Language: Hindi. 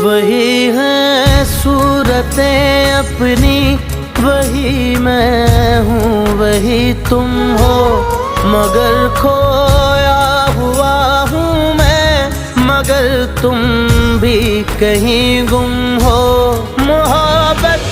वही है सूरतें अपनी, वही मैं हूँ वही तुम हो, मगर खोया हुआ हूँ मैं, मगर तुम भी कहीं गुम हो। मोहब्बत